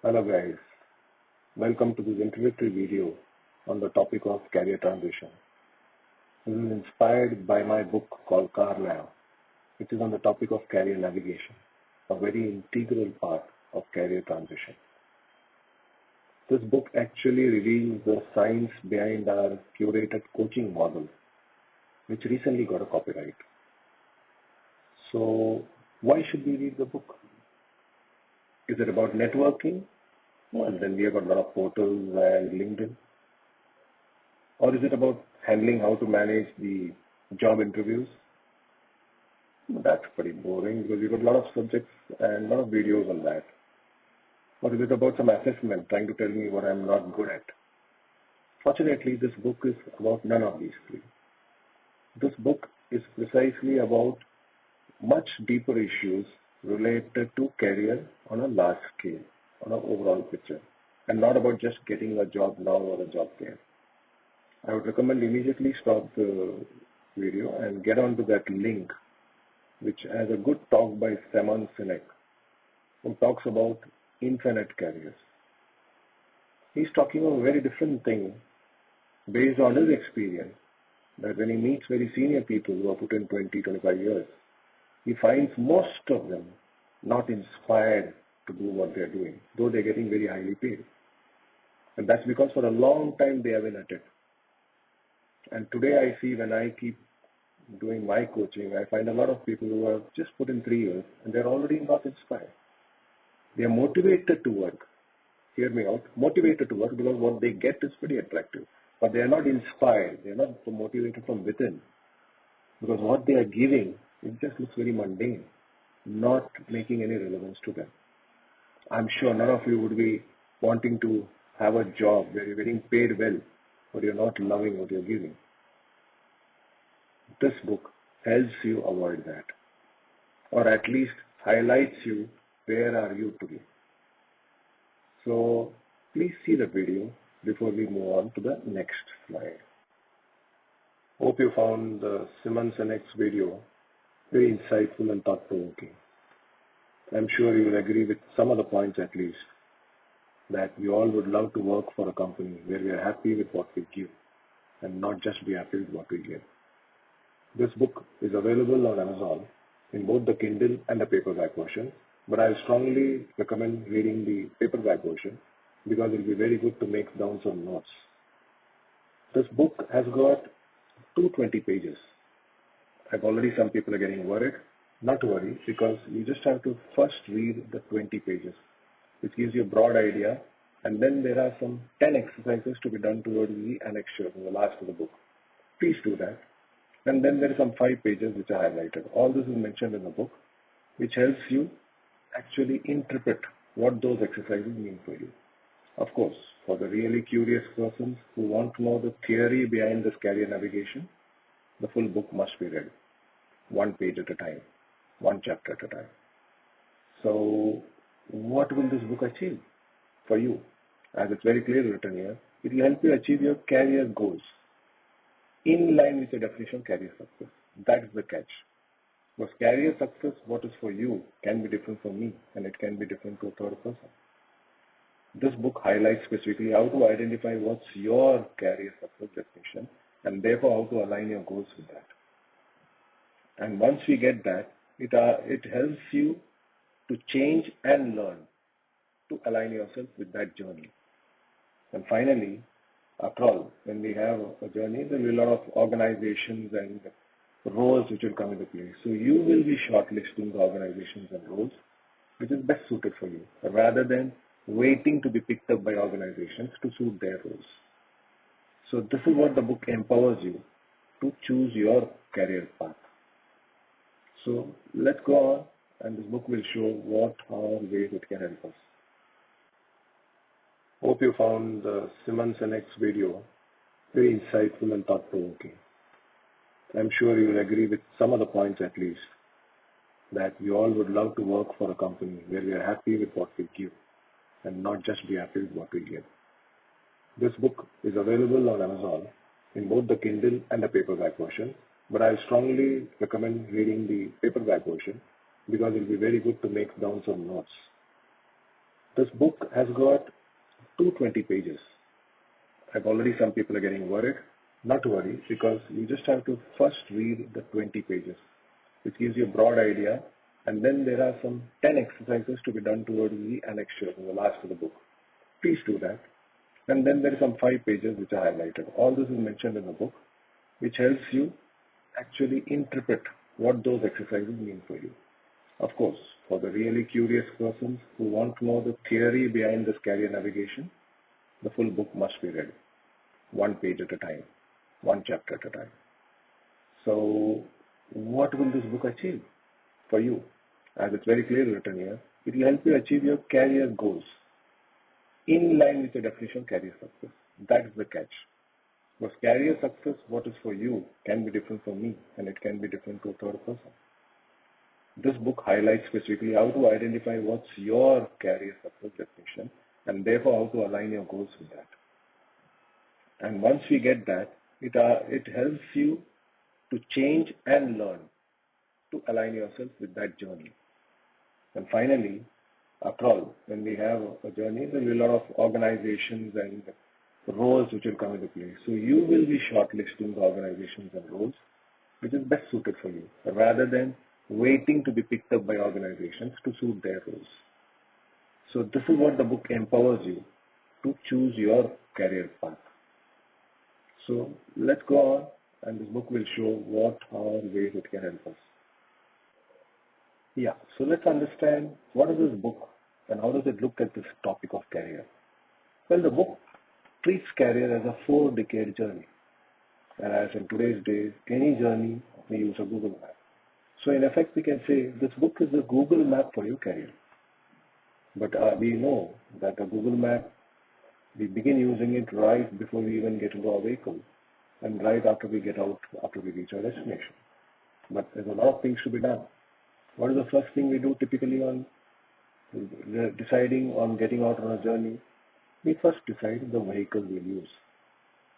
Hello guys, welcome to this introductory video on the topic of career transition. This is inspired by my book called Carlisle, which is on the topic of career navigation, a very integral part of career transition. This book actually reveals the science behind our curated coaching model, which recently got a copyright. So why should we read the book? Is it about networking? Well, then we have got a lot of portals and LinkedIn. Or is it about handling how to manage the job interviews? That's pretty boring because we've got a lot of subjects and a lot of videos on that. Or is it about some assessment trying to tell me what I'm not good at? Fortunately, this book is about none of these three. This book is precisely about much deeper issues related to career on a large scale, on an overall picture, and not about just getting a job now or a job there. I would recommend immediately stop the video and get onto that link, which has a good talk by Simon Sinek, who talks about infinite careers. He's talking about a very different thing based on his experience, that when he meets very senior people who have put in 20, 25 years, he finds most of them not inspired to do what they're doing, though they're getting very highly paid. And that's because for a long time they have been at it. And today I see when I keep doing my coaching, I find a lot of people who have just put in 3 years and they're already not inspired. They are motivated to work. Hear me out. Motivated to work because what they get is pretty attractive. But they are not inspired. They are not motivated from within. Because what they are giving, it just looks very mundane, not making any relevance to them. I'm sure none of you would be wanting to have a job where you're getting paid well, but you're not loving what you're giving. This book helps you avoid that, or at least highlights you where are you today. So please see the video before we move on to the next slide. Hope you found the Simon Sinek's video very insightful and thought-provoking. I'm sure you will agree with some of the points at least, that we all would love to work for a company where we are happy with what we give and not just be happy with what we give. This book is available on Amazon in both the Kindle and the paperback version, but I strongly recommend reading the paperback version because it will be very good to make down some notes. This book has got 220 pages. I've already some people are getting worried. Not to worry, because you just have to first read the 20 pages, which gives you a broad idea, and then there are some 10 exercises to be done towards the annexure in the last of the book. Please do that. And then there are some 5 pages which are highlighted. All this is mentioned in the book, which helps you actually interpret what those exercises mean for you. Of course, for the really curious persons who want to know the theory behind this career navigation, the full book must be read, 1 page at a time, 1 chapter at a time. So what will this book achieve for you? As it's very clearly written here, it will help you achieve your career goals in line with your definition of career success. That is the catch. Because career success, what is for you, can be different for me, and it can be different to a third person. This book highlights specifically how to identify what's your career success definition, and therefore how to align your goals with that. And once we get that, it helps you to change and learn to align yourself with that journey. And finally, after all, when we have a journey, there will be a lot of organizations and roles which will come into play. So you will be shortlisting the organizations and roles which is best suited for you, rather than waiting to be picked up by organizations to suit their roles. So this is what the book empowers you to choose your career path. So let's go on, and this book will show what, how, and ways it can help us. Hope you found the Simon Sinek's video very insightful and thought-provoking. I'm sure you will agree with some of the points at least, that we all would love to work for a company where we are happy with what we give and not just be happy with what we give. This book is available on Amazon in both the Kindle and the paperback version, but I strongly recommend reading the paperback version because it will be very good to make down some notes. This book has got 220 pages. I've already some people are getting worried. Not to worry, because you just have to first read the 20 pages, which gives you a broad idea, and then there are some 10 exercises to be done towards the annexure in the last of the book. Please do that. And then there are some 5 pages which are highlighted. All this is mentioned in the book, which helps you actually interpret what those exercises mean for you. Of course, for the really curious persons who want to know the theory behind this career navigation, the full book must be read, one page at a time, one chapter at a time. So, what will this book achieve for you? As it's very clearly written here, it will help you achieve your career goals in line with your definition of career success. That is the catch. Because career success, what is for you, can be different for me, and it can be different to a third person. This book highlights specifically how to identify what's your career success definition, and therefore how to align your goals with that. And once we get that, it helps you to change and learn to align yourself with that journey. And finally, after all, when we have a journey, there will be a lot of organizations and roles which will come into play. So you will be shortlisting the organizations and roles which is best suited for you, rather than waiting to be picked up by organizations to suit their roles. So this is what the book empowers you to choose your career path. So let's go on, and this book will show what are ways it can help us. Yeah, so let's understand what is this book and how does it look at this topic of career. Well, the book treats career as a 4-decade journey. Whereas in today's days, any journey may use a Google map. So in effect, we can say this book is a Google map for your career. But we know that a Google map, we begin using it right before we even get into our vehicle and right after we get out, after we reach our destination. But there's a lot of things to be done. What is the first thing we do typically on deciding on getting out on a journey? We first decide the vehicle we'll use.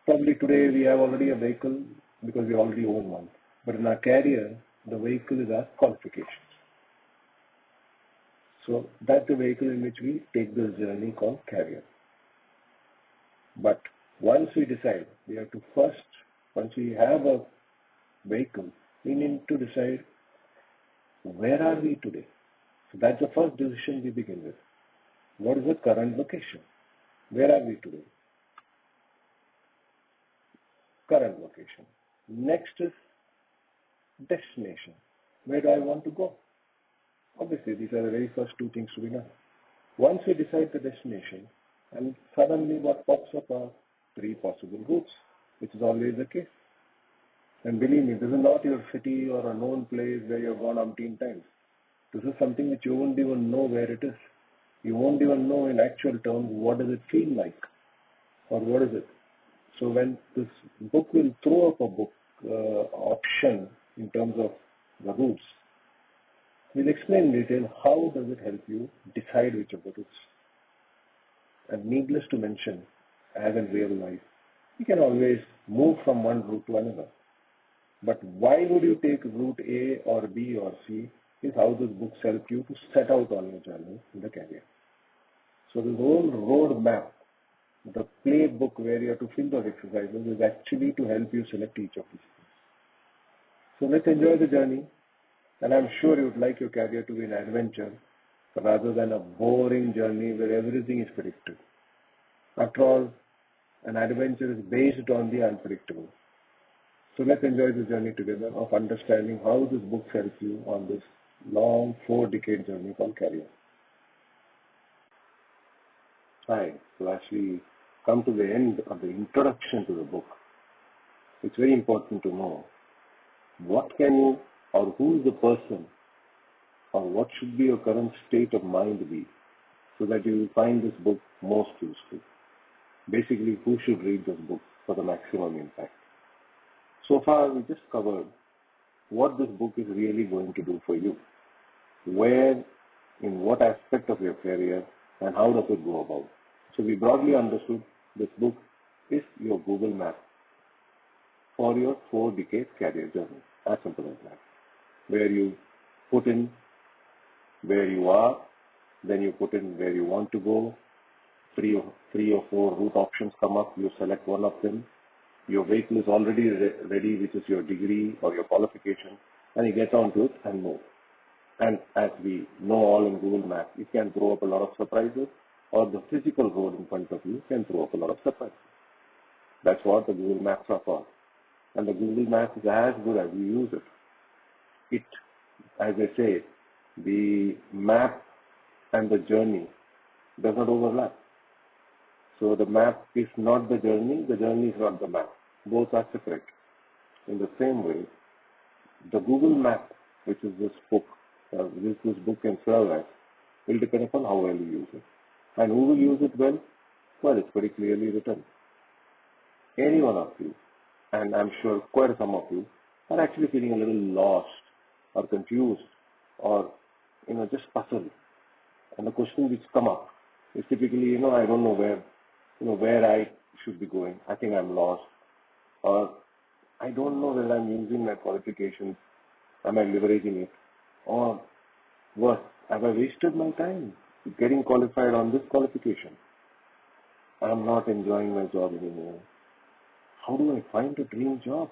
Probably today we have already a vehicle because we already own one. But in our career, the vehicle is our qualifications. So that's the vehicle in which we take this journey called career. But once we decide, we have to first, once we have a vehicle, we need to decide where are we today. So that's the first decision we begin with. What is the current location? Where are we today? Current location. Next is destination. Where do I want to go? Obviously, these are the very first 2 things to be done. Once we decide the destination, and suddenly what pops up are 3 possible routes, which is always the case. And believe me, this is not your city or a known place where you've gone umpteen times. This is something which you won't even know where it is. You won't even know in actual terms what does it feel like or what is it. So when this book will throw up a book option in terms of the routes, we'll explain in detail how does it help you decide which of the routes. And needless to mention, as in real life, you can always move from one route to another. But why would you take route A or B or C is how this book helps you to set out on your journey in the career. So the whole road map, the playbook where you have to fill those exercises is actually to help you select each of these things. So let's enjoy the journey, and I'm sure you would like your career to be an adventure rather than a boring journey where everything is predicted. After all, an adventure is based on the unpredictable. So let's enjoy the journey together of understanding how this book helps you on this long 4-decade journey called career. Hi, so as we come to the end of the introduction to the book, it's very important to know what can you or who is the person or what should be your current state of mind be so that you will find this book most useful. Basically, who should read this book for the maximum impact. So far, we just covered what this book is really going to do for you, where, in what aspect of your career, and how does it go about. So we broadly understood this book is your Google map for your 4-decade career journey. As simple as that. Where you put in where you are, Then you put in where you want to go. Three or four route options come up. You select one of them. Your vehicle is already ready, which is your degree or your qualification, and you get onto it and move. And as we know all in Google Maps, it can throw up a lot of surprises, or the physical road in front of you can throw up a lot of surprises. That's what the Google Maps are for. And the Google Maps is as good as you use it. It, as I say, the map and the journey does not overlap. So the map is not the journey is not the map. Both are separate. In the same way, the Google Map, which is this book, this book can serve as, will depend upon how well you use it. And who will use it well? Well, it's very clearly written. Any one of you, and I'm sure quite some of you, are actually feeling a little lost or confused or, just puzzled. And the question which come up is typically, I don't know where I should be going. I think I'm lost. Or I don't know whether I'm using my qualifications. Am I leveraging it? Or worse, have I wasted my time getting qualified on this qualification? I'm not enjoying my job anymore. How do I find a dream job?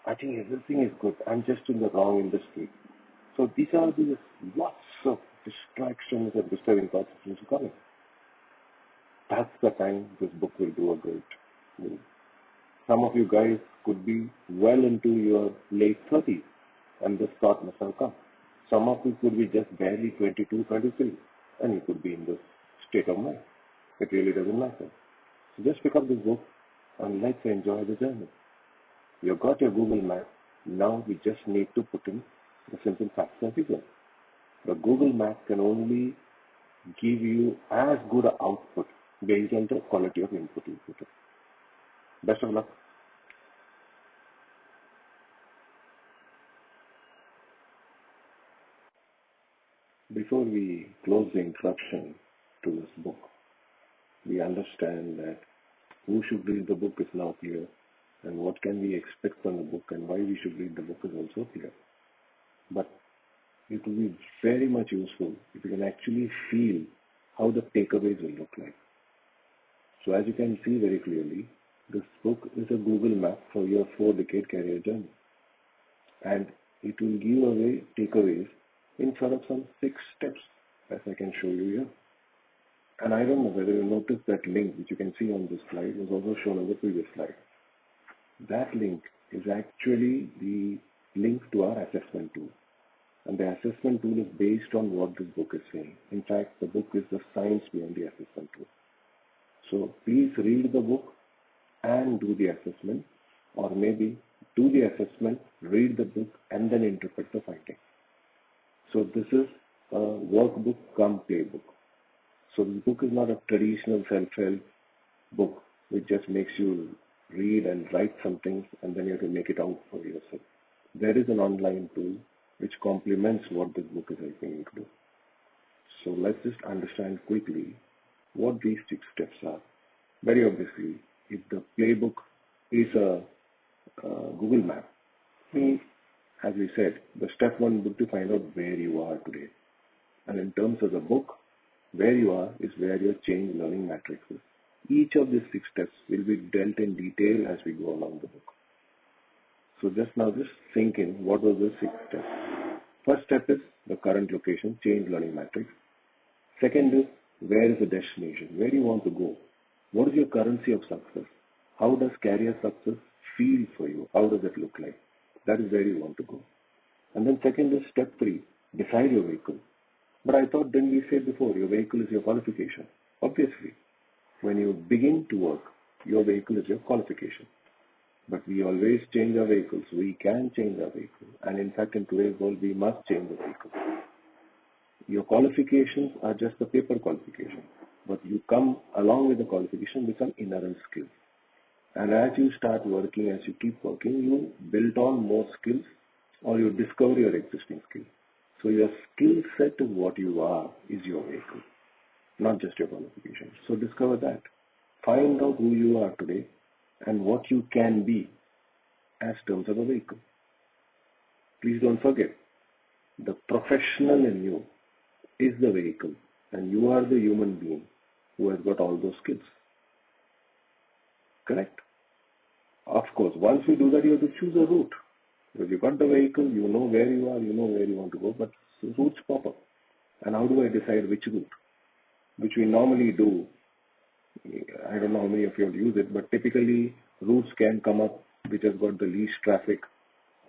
I think everything is good. I'm just in the wrong industry. So these are these lots of distractions and disturbing thoughts which are coming. That's the time this book will do a great move. Some of you guys could be well into your late 30s and this thought must have come. Some of you could be just barely 22, 23 and you could be in this state of mind. It really doesn't matter. So just pick up this book and let's enjoy the journey. You've got your Google Map. Now we just need to put in the simple facts and figures. The Google Map can only give you as good an output based on the quality of input you put in. Best of luck. Before we close the introduction to this book, we understand that who should read the book is now clear, and what can we expect from the book and why we should read the book is also clear. But it will be very much useful if you can actually feel how the takeaways will look like. So as you can see very clearly, this book is a Google Map for your 4-decade career journey. And it will give away takeaways in sort of some 6 steps, as I can show you here. And I don't know whether you noticed that link, which you can see on this slide, was also shown on the previous slide. That link is actually the link to our assessment tool. And the assessment tool is based on what this book is saying. In fact, the book is the science behind the assessment tool. So please read the book and do the assessment, or maybe do the assessment, read the book, and then interpret the findings. So this is a workbook come playbook. So this book is not a traditional self-help book which just makes you read and write some things and then you have to make it out for yourself. There is an online tool which complements what this book is helping you to do. So let's just understand quickly what these 6 steps are. Very obviously, if the playbook is a Google Map, means, as we said, the step 1 book to find out where you are today. And in terms of the book, where you are is where your change learning matrix is. Each of these 6 steps will be dealt in detail as we go along the book. So just think in what was the 6 steps. First step is the current location, change learning matrix. Second is where is the destination? Where do you want to go? What is your currency of success? How does career success feel for you? How does it look like? That is where you want to go. And then second is step 3, decide your vehicle. But I thought, didn't we say before, your vehicle is your qualification? Obviously, when you begin to work, your vehicle is your qualification. But we always change our vehicles. We can change our vehicle. And in fact, in today's world, we must change the vehicle. Your qualifications are just the paper qualification. But you come along with the qualification with some inherent skills. And as you start working, as you keep working, you build on more skills or you discover your existing skills. So your skill set of what you are is your vehicle, not just your qualification. So discover that. Find out who you are today and what you can be as terms of a vehicle. Please don't forget, the professional in you is the vehicle, and you are the human being who has got all those skills. Correct? Of course, once you do that, you have to choose a route. Because you got the vehicle, you know where you are, you know where you want to go, but routes pop up. And how do I decide which route? Which we normally do. I don't know how many of you have used it, but typically routes can come up which has got the least traffic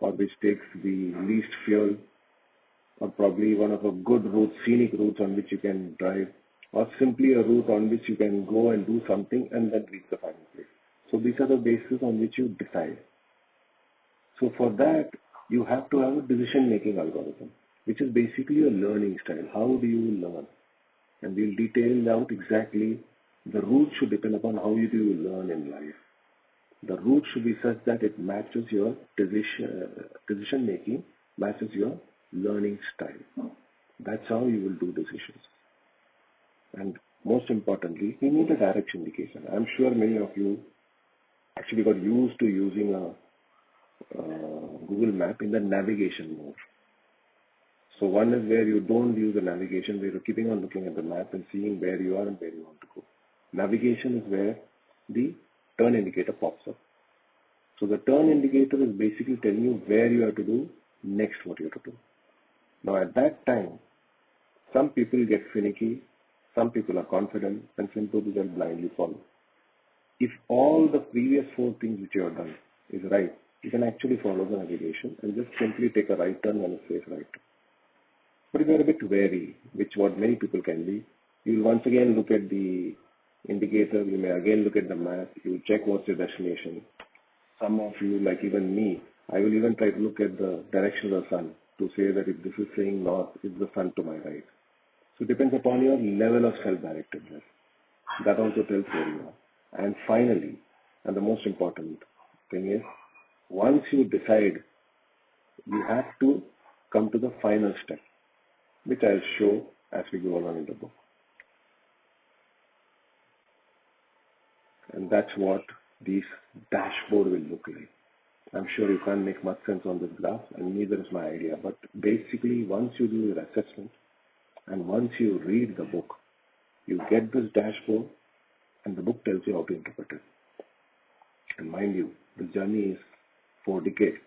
or which takes the least fuel, or probably one of a good route, scenic routes on which you can drive, or simply a route on which you can go and do something and then reach the final place. So these are the bases on which you decide. So for that, you have to have a decision-making algorithm, which is basically a learning style. How do you learn? And we'll detail out exactly the route should depend upon how you do learn in life. The route should be such that it matches your decision making, matches your learning style. That's how you will do decisions. And most importantly, we need a direction indication. I'm sure many of you actually got used to using a Google map in the navigation mode. So one is where you don't use the navigation, where you're keeping on looking at the map and seeing where you are and where you want to go. Navigation is where the turn indicator pops up. So the turn indicator is basically telling you where you have to do next what you have to do. Now at that time, some people get finicky, some people are confident, and some people will blindly follow. If all the previous 4 things which you have done is right, you can actually follow the navigation and just simply take a right turn when it says right. But if you are a bit wary, which what many people can be, you will once again look at the indicator, you may again look at the map, you will check what's your destination. Some of you, like even me, I will even try to look at the direction of the sun to say that if this is saying north, is the sun to my right. So it depends upon your level of self-directedness. That also tells where you are. And finally, and the most important thing is, once you decide, you have to come to the final step, which I'll show as we go along in the book. And that's what this dashboard will look like. I'm sure you can't make much sense on this graph, and neither is my idea. But basically, once you do your assessment and once you read the book, you get this dashboard and the book tells you how to interpret it. And mind you, the journey is 4 decades.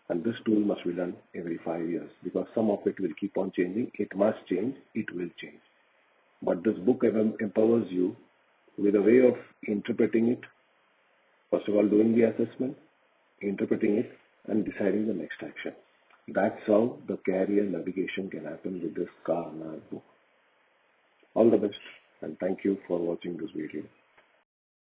And this tool must be done every 5 years because some of it will keep on changing. It must change. It will change. But this book empowers you with a way of interpreting it. First of all, doing the assessment, interpreting it, and deciding the next action. That's how the career navigation can happen with this car map book. All the best, and thank you for watching this video.